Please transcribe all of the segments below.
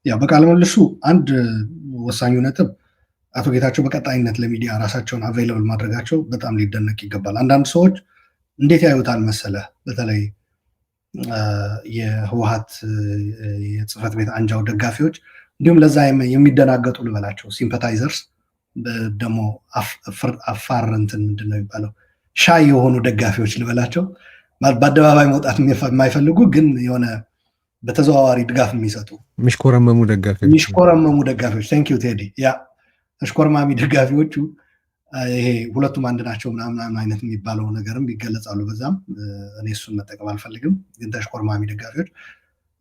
ያው በቃለ ምልልሱ አንድ ወሳኙ ነጥብ አቶ ጌታቸው በቀጣይነት ለሚዲያ ራሳቸውን አቬይለብል ማድረጋቸው በጣም ሊደነቅ ይገባል። አንዳንድ ሰዎች እንዴት ያዩታል መሰለ፣ በተለይ የህወሓት የጽህፈት ቤት አንጃው ደጋፊዎች እንዲሁም ለዛ የሚደናገጡ ልበላቸው ሲምፓታይዘርስ ደግሞ አፋር እንትን ምንድን ነው የሚባለው ሻይ የሆኑ ደጋፊዎች ልበላቸው፣ በአደባባይ መውጣት የማይፈልጉ ግን የሆነ በተዘዋዋሪ ድጋፍ የሚሰጡ ሚሽኮረመሙ ደጋፊዎች ቴንክ ዩ ቴዲ። ያ ተሽኮርማሚ ደጋፊዎቹ ይሄ ሁለቱም አንድ ናቸው ምናምን አይነት የሚባለው ነገርም ይገለጻሉ። በዛም እኔ እሱን መጠቀም አልፈልግም። ግን ተሽኮርማሚ ደጋፊዎች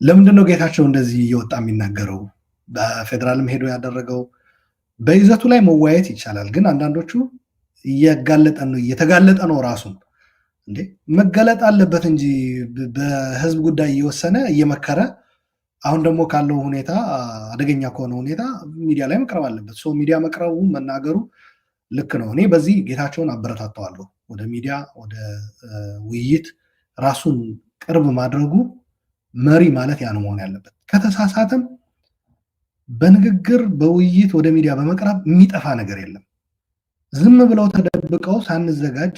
ለምንድን ነው ጌታቸው እንደዚህ እየወጣ የሚናገረው? በፌዴራልም ሄዶ ያደረገው በይዘቱ ላይ መወያየት ይቻላል። ግን አንዳንዶቹ እየተጋለጠ ነው ራሱን እንዴ መገለጥ አለበት እንጂ በህዝብ ጉዳይ እየወሰነ እየመከረ አሁን ደግሞ ካለው ሁኔታ አደገኛ ከሆነ ሁኔታ ሚዲያ ላይ መቅረብ አለበት። ሶ ሚዲያ መቅረቡ መናገሩ ልክ ነው። እኔ በዚህ ጌታቸውን አበረታተዋለሁ። ወደ ሚዲያ ወደ ውይይት ራሱን ቅርብ ማድረጉ መሪ ማለት ያ ነው መሆን ያለበት። ከተሳሳተም በንግግር በውይይት ወደ ሚዲያ በመቅረብ የሚጠፋ ነገር የለም። ዝም ብለው ተደብቀው ሳንዘጋጅ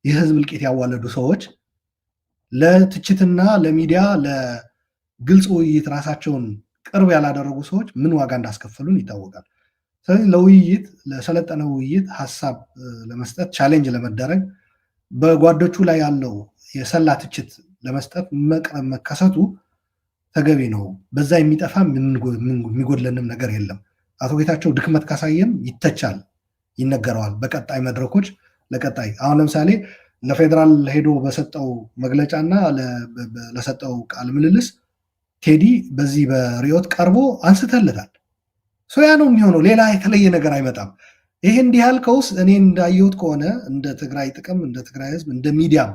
የህዝብ እልቂት ያዋለዱ ሰዎች ለትችትና ለሚዲያ ለግልጽ ውይይት ራሳቸውን ቅርብ ያላደረጉ ሰዎች ምን ዋጋ እንዳስከፈሉን ይታወቃል። ስለዚህ ለውይይት ለሰለጠነ ውይይት ሀሳብ ለመስጠት ቻሌንጅ ለመደረግ በጓዶቹ ላይ ያለው የሰላ ትችት ለመስጠት መከሰቱ ተገቢ ነው። በዛ የሚጠፋ የሚጎድለንም ነገር የለም። አቶ ጌታቸው ድክመት ካሳየም ይተቻል፣ ይነገረዋል በቀጣይ መድረኮች ለቀጣይ አሁን ለምሳሌ ለፌዴራል ሄዶ በሰጠው መግለጫና ለሰጠው ቃል ምልልስ ቴዲ በዚህ በሪዮት ቀርቦ አንስተለታል። ያ ነው የሚሆነው። ሌላ የተለየ ነገር አይመጣም። ይሄ እንዲህ ያልከውስ እኔ እንዳየሁት ከሆነ እንደ ትግራይ ጥቅም እንደ ትግራይ ህዝብ እንደ ሚዲያም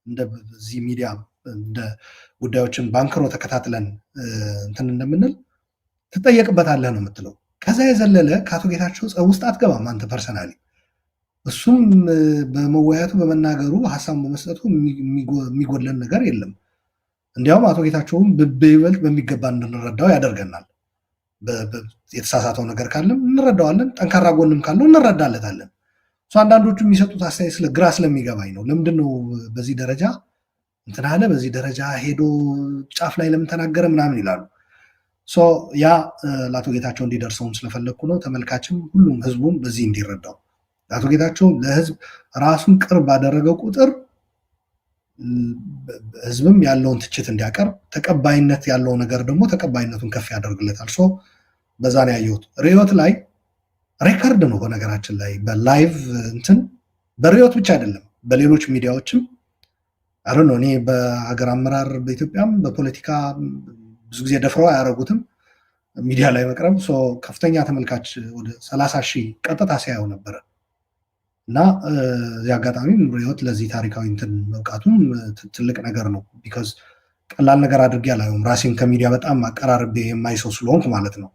እንደዚህ ሚዲያም እንደ ጉዳዮችን ባንክሮ ተከታትለን እንትን እንደምንል ትጠየቅበታለህ ነው የምትለው። ከዛ የዘለለ ከአቶ ጌታቸው ጸብ ውስጥ አትገባም አንተ ፐርሰናሊ። እሱም በመወያየቱ በመናገሩ ሀሳብ በመስጠቱ የሚጎድለን ነገር የለም። እንዲያውም አቶ ጌታቸውም በይበልጥ በሚገባ እንድንረዳው ያደርገናል። የተሳሳተው ነገር ካለም እንረዳዋለን፣ ጠንካራ ጎንም ካለው እንረዳለታለን። አንዳንዶቹ የሚሰጡት አስተያየት ስለ ግራ ስለሚገባኝ ነው። ለምንድነው በዚህ ደረጃ እንትን አለ፣ በዚህ ደረጃ ሄዶ ጫፍ ላይ ለምን ተናገረ ምናምን ይላሉ። ያ ለአቶ ጌታቸው እንዲደርሰውም ስለፈለግኩ ነው። ተመልካችም ሁሉም ህዝቡም በዚህ እንዲረዳው አቶ ጌታቸው ለህዝብ ራሱን ቅርብ ባደረገው ቁጥር ህዝብም ያለውን ትችት እንዲያቀርብ ተቀባይነት ያለው ነገር ደግሞ ተቀባይነቱን ከፍ ያደርግለታል። በዛ ነው ያየሁት። ሪዮት ላይ ሬከርድ ነው በነገራችን ላይ በላይቭ እንትን በሪዮት ብቻ አይደለም በሌሎች ሚዲያዎችም አረ ነው። እኔ በሀገር አመራር በኢትዮጵያም በፖለቲካ ብዙ ጊዜ ደፍረው አያደርጉትም ሚዲያ ላይ መቅረብ። ከፍተኛ ተመልካች ወደ 30 ሺህ ቀጥታ ሲያየው ነበረ እና እዚህ አጋጣሚ ሪዮት ለዚህ ታሪካዊ እንትን መብቃቱም ትልቅ ነገር ነው። ቢካዝ ቀላል ነገር አድርጌ አላየውም። ራሴን ከሚዲያ በጣም አቀራርቤ የማይሰው ስለሆንኩ ማለት ነው።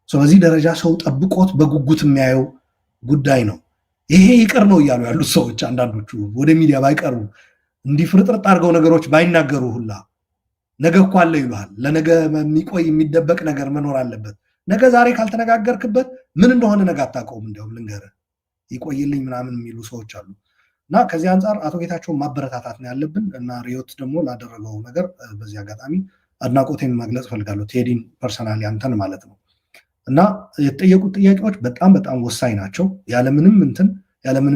በዚህ ደረጃ ሰው ጠብቆት በጉጉት የሚያየው ጉዳይ ነው። ይሄ ይቅር ነው እያሉ ያሉት ሰዎች አንዳንዶቹ ወደ ሚዲያ ባይቀርቡ እንዲህ ፍርጥርጥ አድርገው ነገሮች ባይናገሩ ሁላ ነገ እኮ አለ ይሉሃል። ለነገ የሚቆይ የሚደበቅ ነገር መኖር አለበት። ነገ ዛሬ ካልተነጋገርክበት ምን እንደሆነ ነገ አታውቀውም። እንዲያውም ልንገርህ ይቆይልኝ ምናምን የሚሉ ሰዎች አሉ። እና ከዚህ አንጻር አቶ ጌታቸውን ማበረታታት ነው ያለብን እና ሪዮት ደግሞ ላደረገው ነገር በዚህ አጋጣሚ አድናቆቴን መግለጽ ፈልጋለሁ። ቴዲን ፐርሰናሊ አንተን ማለት ነው። እና የተጠየቁት ጥያቄዎች በጣም በጣም ወሳኝ ናቸው። ያለምንም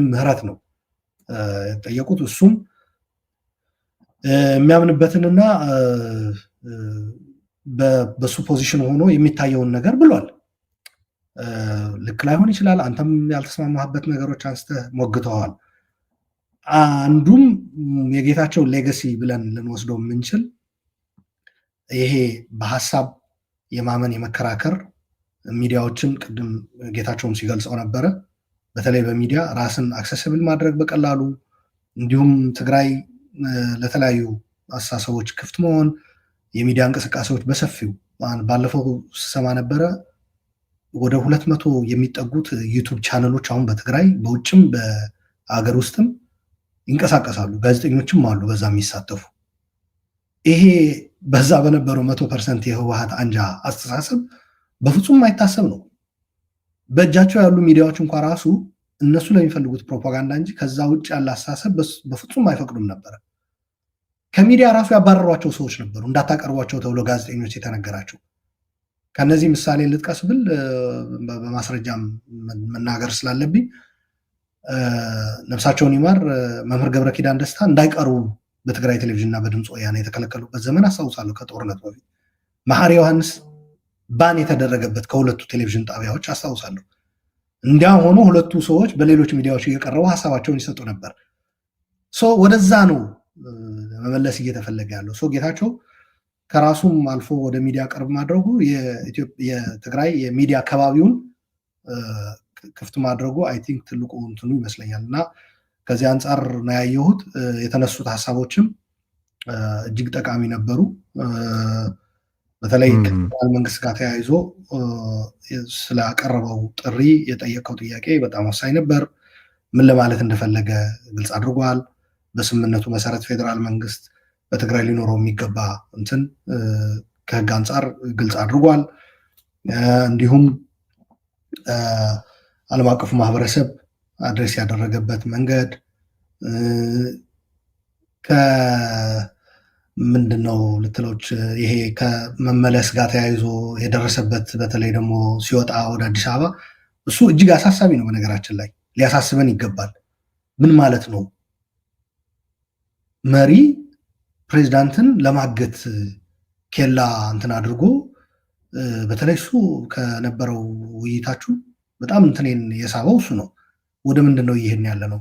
ምህረት ነው የተጠየቁት። እሱም የሚያምንበትንና በሱ ፖዚሽን ሆኖ የሚታየውን ነገር ብሏል። ልክ ላይሆን ይችላል። አንተም ያልተስማማህበት ነገሮች አንስተህ ሞግተዋል። አንዱም የጌታቸው ሌገሲ ብለን ልንወስደው የምንችል ይሄ በሀሳብ የማመን የመከራከር ሚዲያዎችን ቅድም ጌታቸውም ሲገልጸው ነበረ። በተለይ በሚዲያ ራስን አክሰስብል ማድረግ በቀላሉ እንዲሁም ትግራይ ለተለያዩ አስተሳሰቦች ክፍት መሆን የሚዲያ እንቅስቃሴዎች በሰፊው ባለፈው ስሰማ ነበረ ወደ 200 የሚጠጉት ዩቱብ ቻነሎች አሁን በትግራይ በውጭም በአገር ውስጥም ይንቀሳቀሳሉ። ጋዜጠኞችም አሉ በዛ የሚሳተፉ። ይሄ በዛ በነበረው 100% የህወሓት አንጃ አስተሳሰብ በፍጹም የማይታሰብ ነው። በእጃቸው ያሉ ሚዲያዎች እንኳ ራሱ እነሱ ለሚፈልጉት ፕሮፓጋንዳ እንጂ ከዛ ውጭ ያለ አስተሳሰብ በፍጹም አይፈቅዱም ነበረ። ከሚዲያ ራሱ ያባረሯቸው ሰዎች ነበሩ፣ እንዳታቀርቧቸው ተብሎ ጋዜጠኞች የተነገራቸው። ከነዚህ ምሳሌ ልጥቀስ ብል በማስረጃም መናገር ስላለብኝ ነፍሳቸውን ይማር መምህር ገብረ ኪዳን ደስታ እንዳይቀርቡ በትግራይ ቴሌቪዥን እና በድምፅ ወያነ የተከለከሉበት ዘመን አስታውሳለሁ። ከጦርነት በፊት መሐሪ ዮሐንስ ባን የተደረገበት ከሁለቱ ቴሌቪዥን ጣቢያዎች አስታውሳለሁ። እንዲያም ሆኖ ሁለቱ ሰዎች በሌሎች ሚዲያዎች እየቀረቡ ሀሳባቸውን ይሰጡ ነበር። ወደዛ ነው መመለስ እየተፈለገ ያለው። ጌታቸው ከራሱም አልፎ ወደ ሚዲያ ቀርብ ማድረጉ የትግራይ የሚዲያ አካባቢውን ክፍት ማድረጉ አይ ቲንክ ትልቁ እንትኑ ይመስለኛል። እና ከዚህ አንጻር ነው ያየሁት። የተነሱት ሀሳቦችም እጅግ ጠቃሚ ነበሩ። በተለይ ከፌደራል መንግስት ጋር ተያይዞ ስላቀረበው ጥሪ የጠየቀው ጥያቄ በጣም ወሳኝ ነበር። ምን ለማለት እንደፈለገ ግልጽ አድርጓል። በስምምነቱ መሰረት ፌዴራል መንግስት በትግራይ ሊኖረው የሚገባ እንትን ከህግ አንጻር ግልጽ አድርጓል። እንዲሁም ዓለም አቀፉ ማህበረሰብ አድሬስ ያደረገበት መንገድ ምንድነው ልትሎች ይሄ ከመመለስ ጋር ተያይዞ የደረሰበት በተለይ ደግሞ ሲወጣ ወደ አዲስ አበባ እሱ እጅግ አሳሳቢ ነው። በነገራችን ላይ ሊያሳስበን ይገባል። ምን ማለት ነው? መሪ ፕሬዚዳንትን ለማገት ኬላ እንትን አድርጎ በተለይ እሱ ከነበረው ውይይታችሁ በጣም እንትኔን የሳበው እሱ ነው። ወደ ምንድን ነው እየሄድን ያለ ነው?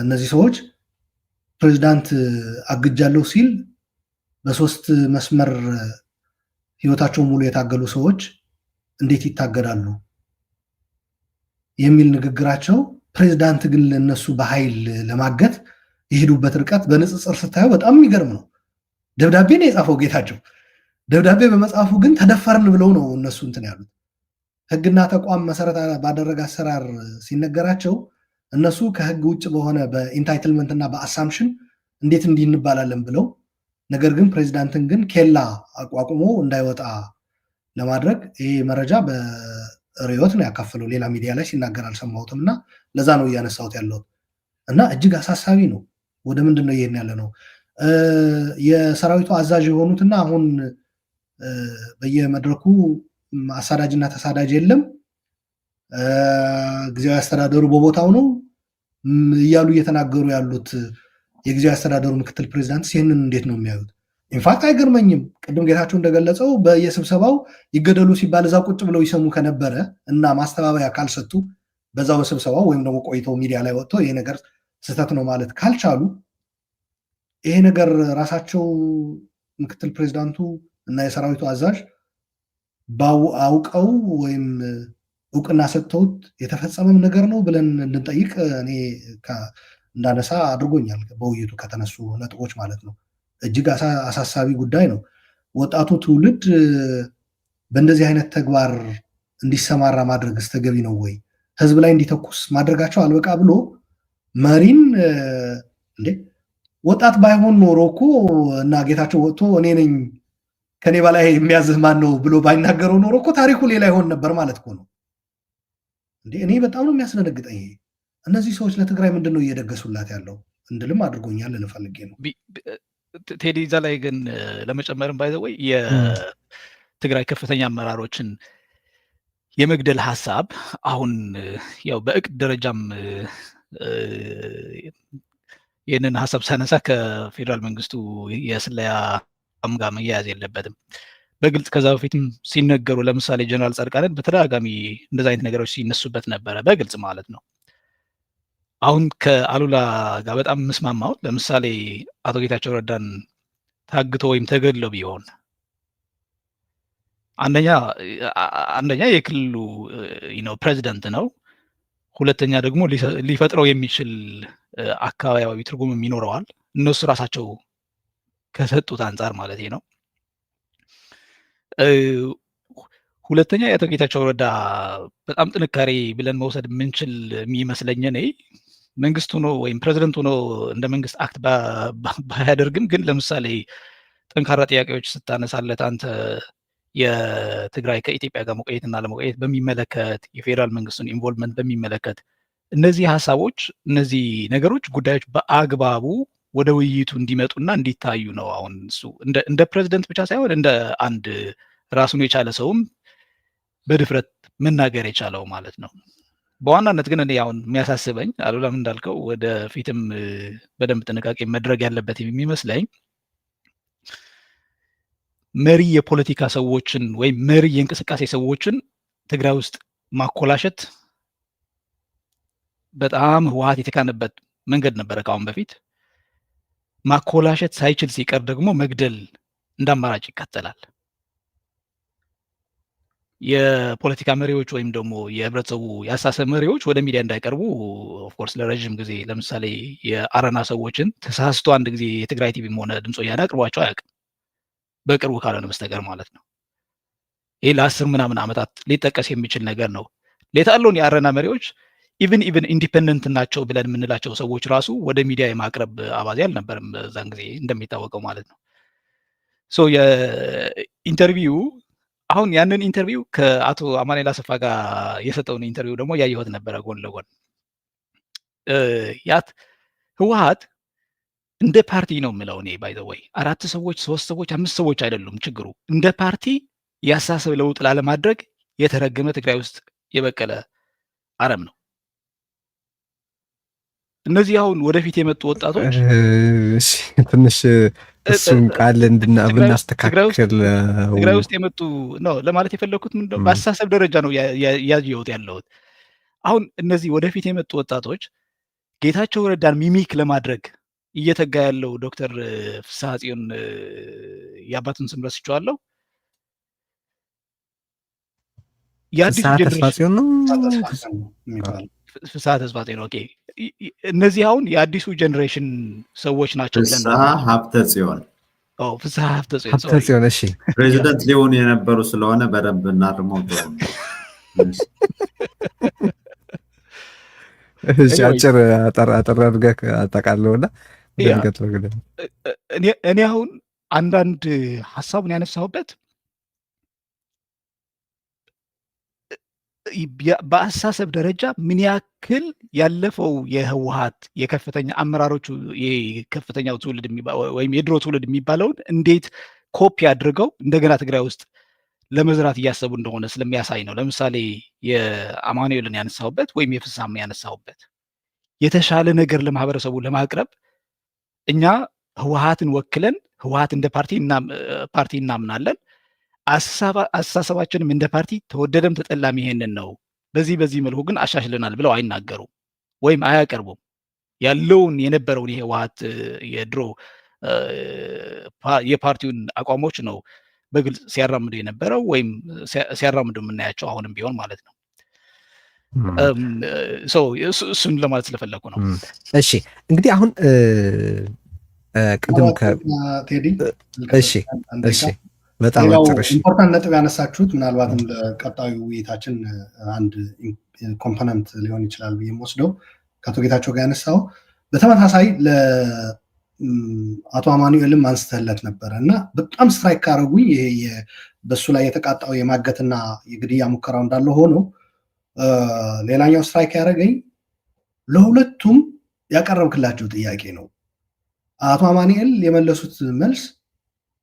እነዚህ ሰዎች ፕሬዚዳንት አግጃለሁ ሲል በሶስት መስመር ህይወታቸው ሙሉ የታገሉ ሰዎች እንዴት ይታገዳሉ የሚል ንግግራቸው፣ ፕሬዚዳንት ግን ለነሱ በኃይል ለማገት የሄዱበት ርቀት በንጽጽር ስታየው በጣም የሚገርም ነው። ደብዳቤ ነው የጻፈው ጌታቸው። ደብዳቤ በመጽሐፉ ግን ተደፈርን ብለው ነው እነሱ እንትን ያሉት። ህግና ተቋም መሰረት ባደረገ አሰራር ሲነገራቸው እነሱ ከህግ ውጭ በሆነ በኢንታይትልመንት እና በአሳምሽን እንዴት እንዲህ እንባላለን ብለው፣ ነገር ግን ፕሬዚዳንትን ግን ኬላ አቋቁሞ እንዳይወጣ ለማድረግ ይህ መረጃ በርዕዮት ነው ያካፈለው። ሌላ ሚዲያ ላይ ሲናገር አልሰማሁትም እና ለዛ ነው እያነሳሁት ያለሁት። እና እጅግ አሳሳቢ ነው። ወደ ምንድን ነው ይሄን ያለ ነው? የሰራዊቱ አዛዥ የሆኑትና አሁን በየመድረኩ አሳዳጅና ተሳዳጅ የለም፣ ጊዜያዊ አስተዳደሩ በቦታው ነው እያሉ እየተናገሩ ያሉት የጊዜያዊ አስተዳደሩ ምክትል ፕሬዚዳንት ይህንን እንዴት ነው የሚያዩት? ኢንፋክት አይገርመኝም። ቅድም ጌታቸው እንደገለጸው በየስብሰባው ይገደሉ ሲባል እዛ ቁጭ ብለው ይሰሙ ከነበረ እና ማስተባበያ ካልሰጡ በዛው በስብሰባው ወይም ደግሞ ቆይተው ሚዲያ ላይ ወጥቶ ይሄ ነገር ስህተት ነው ማለት ካልቻሉ ይሄ ነገር ራሳቸው ምክትል ፕሬዚዳንቱ እና የሰራዊቱ አዛዥ አውቀው ወይም እውቅና ሰጥተውት የተፈጸመም ነገር ነው ብለን እንድንጠይቅ እኔ እንዳነሳ አድርጎኛል። በውይይቱ ከተነሱ ነጥቦች ማለት ነው። እጅግ አሳሳቢ ጉዳይ ነው። ወጣቱ ትውልድ በእንደዚህ አይነት ተግባር እንዲሰማራ ማድረግስ ተገቢ ነው ወይ? ህዝብ ላይ እንዲተኩስ ማድረጋቸው አልበቃ ብሎ መሪን እንዴ ወጣት ባይሆን ኖሮ እኮ እና ጌታቸው ወጥቶ እኔ ነኝ ከኔ በላይ የሚያዝህ ማን ነው ብሎ ባይናገረው ኖሮ እኮ ታሪኩ ሌላ ይሆን ነበር ማለት እኮ ነው። እንዴ እኔ በጣም ነው የሚያስደነግጠኝ። እነዚህ ሰዎች ለትግራይ ምንድን ነው እየደገሱላት ያለው እንድልም አድርጎኛል። ልፈልጌ ነው ቴዲ። እዛ ላይ ግን ለመጨመርም ባይዘወይ የትግራይ ከፍተኛ አመራሮችን የመግደል ሀሳብ አሁን ያው በእቅድ ደረጃም ይህንን ሀሳብ ሳነሳ ከፌዴራል መንግስቱ የስለላ ጋር መያያዝ የለበትም። በግልጽ ከዛ በፊትም ሲነገሩ ለምሳሌ ጀነራል ጻድቃንን በተደጋጋሚ እንደዚ አይነት ነገሮች ሲነሱበት ነበረ፣ በግልጽ ማለት ነው። አሁን ከአሉላ ጋር በጣም የምስማማው ለምሳሌ አቶ ጌታቸው ረዳን ታግቶ ወይም ተገድሎ ቢሆን አንደኛ የክልሉ ፕሬዚደንት ነው፣ ሁለተኛ ደግሞ ሊፈጥረው የሚችል አካባቢያዊ ትርጉምም ይኖረዋል እነሱ ራሳቸው ከሰጡት አንጻር ማለት ነው። ሁለተኛ የአቶ ጌታቸው ረዳ በጣም ጥንካሬ ብለን መውሰድ የምንችል የሚመስለኝ እኔ መንግስት ሆኖ ወይም ፕሬዚደንት ሆኖ እንደ መንግስት አክት ባያደርግም ግን ለምሳሌ ጠንካራ ጥያቄዎች ስታነሳለት አንተ የትግራይ ከኢትዮጵያ ጋር መቆየትና ለመቆየት በሚመለከት የፌዴራል መንግስቱን ኢንቮልቭመንት በሚመለከት እነዚህ ሀሳቦች እነዚህ ነገሮች ጉዳዮች በአግባቡ ወደ ውይይቱ እንዲመጡና እንዲታዩ ነው። አሁን እሱ እንደ ፕሬዝደንት ብቻ ሳይሆን እንደ አንድ ራሱን የቻለ ሰውም በድፍረት መናገር የቻለው ማለት ነው። በዋናነት ግን እኔ አሁን የሚያሳስበኝ አሉላም እንዳልከው ወደፊትም በደንብ ጥንቃቄ መድረግ ያለበት የሚመስለኝ መሪ የፖለቲካ ሰዎችን ወይም መሪ የእንቅስቃሴ ሰዎችን ትግራይ ውስጥ ማኮላሸት በጣም ህወሓት የተካነበት መንገድ ነበረ ከአሁን በፊት። ማኮላሸት ሳይችል ሲቀር ደግሞ መግደል እንደ አማራጭ ይከተላል። የፖለቲካ መሪዎች ወይም ደግሞ የህብረተሰቡ የአስተሳሰብ መሪዎች ወደ ሚዲያ እንዳይቀርቡ ኦፍኮርስ ለረዥም ጊዜ ለምሳሌ የአረና ሰዎችን ተሳስቶ አንድ ጊዜ የትግራይ ቲቪም ሆነ ድምፅ ወያነ አቅርቧቸው አያውቅም፣ በቅርቡ ካልሆነ በስተቀር ማለት ነው። ይህ ለ10 ምናምን ዓመታት ሊጠቀስ የሚችል ነገር ነው። ሌታለውን የአረና መሪዎች ኢቭን ኢንዲፔንደንት ናቸው ብለን የምንላቸው ሰዎች ራሱ ወደ ሚዲያ የማቅረብ አባዜ አልነበርም በዛን ጊዜ እንደሚታወቀው ማለት ነው። ሶ የኢንተርቪው አሁን ያንን ኢንተርቪው ከአቶ አማኑኤል አሰፋ ጋር የሰጠውን ኢንተርቪው ደግሞ ያየሁት ነበረ ጎን ለጎን። ያት ህወሓት እንደ ፓርቲ ነው የምለው እኔ ባይ ዘ ወይ 4 ሰዎች 3 ሰዎች 5 ሰዎች አይደሉም ችግሩ። እንደ ፓርቲ ያሳሰብ ለውጥ ላለማድረግ የተረገመ ትግራይ ውስጥ የበቀለ አረም ነው። እነዚህ አሁን ወደፊት የመጡ ወጣቶች ትንሽ እሱን ቃል ብናስተካክል ትግራይ ውስጥ የመጡ ነው ለማለት የፈለኩት ምንድነው በአስተሳሰብ ደረጃ ነው ያየሁት ያለሁት። አሁን እነዚህ ወደፊት የመጡ ወጣቶች ጌታቸው ረዳን ሚሚክ ለማድረግ እየተጋ ያለው ዶክተር ፍስሐ ጽዮን የአባቱን ስም ረስቼዋለሁ። የአዲሱ ጀነሬሽን ነው ፍስሐ ተስፋ ጽዮን። ኦኬ እነዚህ አሁን የአዲሱ ጀነሬሽን ሰዎች ናቸው ብለን ፍስሐ ሀብተ ጽዮን ፍስሐ ሀብተ ጽዮን እሺ ፕሬዚደንት ሊሆኑ የነበሩ ስለሆነ በደንብ እናርመው። እሺ አጭር አጠር አድርገህ አጠቃለውና እኔ አሁን አንዳንድ ሀሳቡን ያነሳሁበት በአስተሳሰብ ደረጃ ምን ያክል ያለፈው የህወሓት የከፍተኛ አመራሮቹ የከፍተኛው ትውልድ ወይም የድሮ ትውልድ የሚባለውን እንዴት ኮፒ አድርገው እንደገና ትግራይ ውስጥ ለመዝራት እያሰቡ እንደሆነ ስለሚያሳይ ነው። ለምሳሌ የአማኑኤልን ያነሳሁበት ወይም የፍስሐም ያነሳሁበት የተሻለ ነገር ለማህበረሰቡ ለማቅረብ እኛ ህወሓትን ወክለን ህወሓት እንደ ፓርቲ እናምናለን፣ አስተሳሰባችንም እንደ ፓርቲ ተወደደም ተጠላም ይሄንን ነው፣ በዚህ መልኩ ግን አሻሽለናል ብለው አይናገሩም ወይም አያቀርቡም። ያለውን የነበረውን የህወሓት የድሮ የፓርቲውን አቋሞች ነው በግልጽ ሲያራምዱ የነበረው ወይም ሲያራምዱ የምናያቸው አሁንም ቢሆን ማለት ነው። እሱን ለማለት ስለፈለኩ ነው። እሺ እንግዲህ አሁን ቅድም እሺ በጣም ኢምፖርታንት ነጥብ ያነሳችሁት ምናልባትም ለቀጣዩ ውይይታችን አንድ ኮምፖነንት ሊሆን ይችላል ብዬ የምወስደው ከአቶ ጌታቸው ጋር ያነሳው በተመሳሳይ ለአቶ አማኑኤልም አንስተለት ነበረ እና በጣም ስትራይክ ካረጉኝ ይሄ በሱ ላይ የተቃጣው የማገትና የግድያ ሙከራው እንዳለ ሆኖ ሌላኛው ስትራይክ ያደረገኝ ለሁለቱም ያቀረብክላቸው ጥያቄ ነው። አቶ አማኑኤል የመለሱት መልስ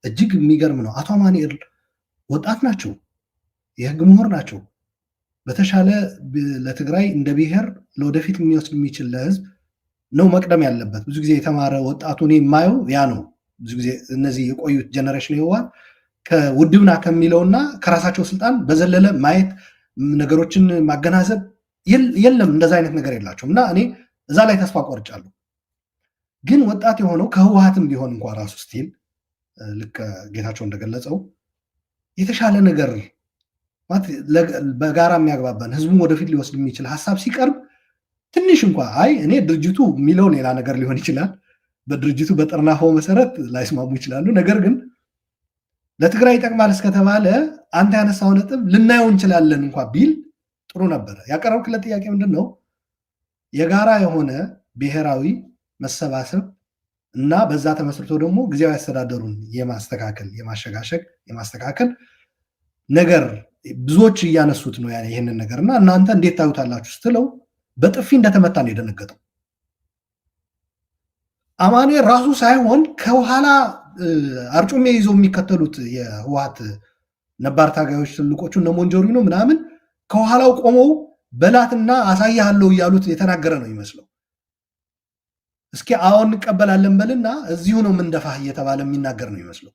እጅግ የሚገርም ነው። አቶ አማኑኤል ወጣት ናቸው፣ የህግ ምሁር ናቸው። በተሻለ ለትግራይ እንደ ብሔር ለወደፊት የሚወስድ የሚችል ለህዝብ ነው መቅደም ያለበት። ብዙ ጊዜ የተማረ ወጣቱ እኔ የማየው ያ ነው። ብዙ ጊዜ እነዚህ የቆዩት ጀነሬሽን ይዋል ከውድብና ከሚለውና ከራሳቸው ስልጣን በዘለለ ማየት ነገሮችን ማገናዘብ የለም። እንደዛ አይነት ነገር የላቸውም እና እኔ እዛ ላይ ተስፋ ቆርጫለሁ። ግን ወጣት የሆነው ከህወሓትም ቢሆን እንኳ ራሱ ስቲል ልክ ጌታቸው እንደገለጸው የተሻለ ነገር በጋራ የሚያግባባን ህዝቡን ወደፊት ሊወስድ የሚችል ሀሳብ ሲቀርብ ትንሽ እንኳ አይ እኔ ድርጅቱ የሚለው ሌላ ነገር ሊሆን ይችላል፣ በድርጅቱ በጠርናፋው መሰረት ላይስማሙ ይችላሉ። ነገር ግን ለትግራይ ይጠቅማል እስከተባለ አንተ ያነሳው ነጥብ ልናየው እንችላለን እንኳ ቢል ጥሩ ነበረ። ያቀረብክለት ጥያቄ ምንድን ነው? የጋራ የሆነ ብሔራዊ መሰባሰብ እና በዛ ተመስርቶ ደግሞ ጊዜያዊ አስተዳደሩን የማስተካከል የማሸጋሸግ የማስተካከል ነገር ብዙዎች እያነሱት ነው ይሄንን ነገር እና እናንተ እንዴት ታዩታላችሁ ስትለው በጥፊ እንደተመታ ነው የደነገጠው። አማኑኤል ራሱ ሳይሆን ከኋላ አርጩሜ ይዘው የሚከተሉት የህወሓት ነባር ታጋዮች ትልቆቹ እነ ሞንጆሪኖ ምናምን ከኋላው ቆመው በላትና አሳያለሁ እያሉት የተናገረ ነው ይመስለው። እስኪ አሁን እንቀበላለን በልና እዚሁ ነው ምንደፋህ እየተባለ የሚናገር ነው ይመስለው።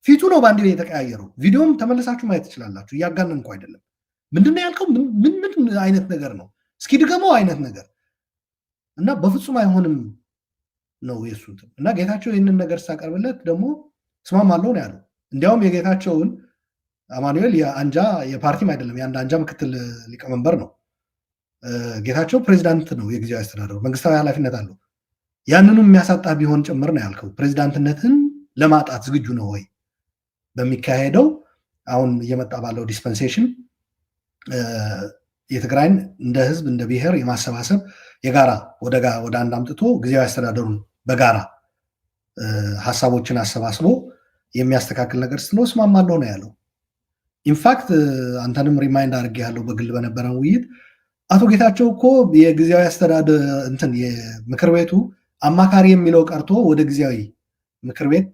ፊቱ ነው ባንዴ የተቀያየረው። ቪዲዮም ተመለሳችሁ ማየት ትችላላችሁ። እያጋነን እንኳ አይደለም። ምንድነው ያልከው? ምን አይነት ነገር ነው? እስኪ ድገመው አይነት ነገር እና በፍጹም አይሆንም ነው የሱ እና ጌታቸው ይህንን ነገር ሳቀርብለት ደግሞ እስማማለሁ ነው ያለው። እንዲያውም የጌታቸውን አማኑኤል የአንጃ የፓርቲም አይደለም የአንድ አንጃ ምክትል ሊቀመንበር ነው። ጌታቸው ፕሬዚዳንት ነው የጊዜያዊ አስተዳደሩ መንግስታዊ ኃላፊነት አለው። ያንኑ የሚያሳጣ ቢሆን ጭምር ነው ያልከው። ፕሬዚዳንትነትን ለማጣት ዝግጁ ነው ወይ? በሚካሄደው አሁን እየመጣ ባለው ዲስፐንሴሽን የትግራይን እንደ ህዝብ እንደ ብሔር የማሰባሰብ የጋራ ወደ አንድ አምጥቶ ጊዜያዊ አስተዳደሩን በጋራ ሀሳቦችን አሰባስቦ የሚያስተካክል ነገር ስትለው እስማማለሁ ነው ያለው። ኢንፋክት አንተንም ሪማይንድ አድርጌ ያለው በግል በነበረን ውይይት አቶ ጌታቸው እኮ የጊዜያዊ አስተዳደር የምክር ቤቱ አማካሪ የሚለው ቀርቶ ወደ ጊዜያዊ ምክር ቤት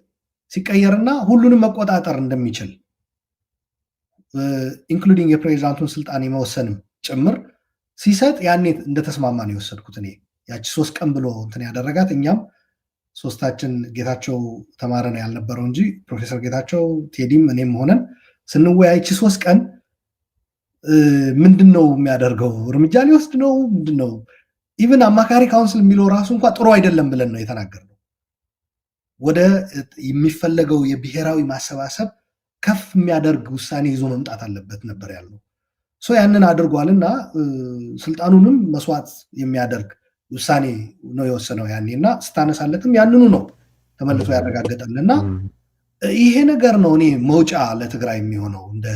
ሲቀየርና ሁሉንም መቆጣጠር እንደሚችል ኢንክሉዲንግ የፕሬዚዳንቱን ስልጣን የመወሰንም ጭምር ሲሰጥ ያኔ እንደተስማማ ነው የወሰድኩት እኔ። ያቺ 3 ቀን ብሎ እንትን ያደረጋት እኛም ሶስታችን ጌታቸው ተማረ ነው ያልነበረው እንጂ ፕሮፌሰር ጌታቸው ቴዲም እኔም ሆነን ስንወያይ 3 ቀን ምንድነው የሚያደርገው? እርምጃ ሊወስድ ነው ምንድነው? ኢቭን አማካሪ ካውንስል የሚለው ራሱ እንኳን ጥሩ አይደለም ብለን ነው የተናገርነው። ወደ የሚፈለገው የብሔራዊ ማሰባሰብ ከፍ የሚያደርግ ውሳኔ ይዞ መምጣት አለበት ነበር ያለው። ያንን አድርጓልና ስልጣኑንም መስዋዕት የሚያደርግ ውሳኔ ነው የወሰነው ያኔ እና ስታነሳለትም ያንኑ ነው ተመልሶ ያረጋገጠልና ይሄ ነገር ነው እኔ መውጫ ለትግራይ የሚሆነው እንደ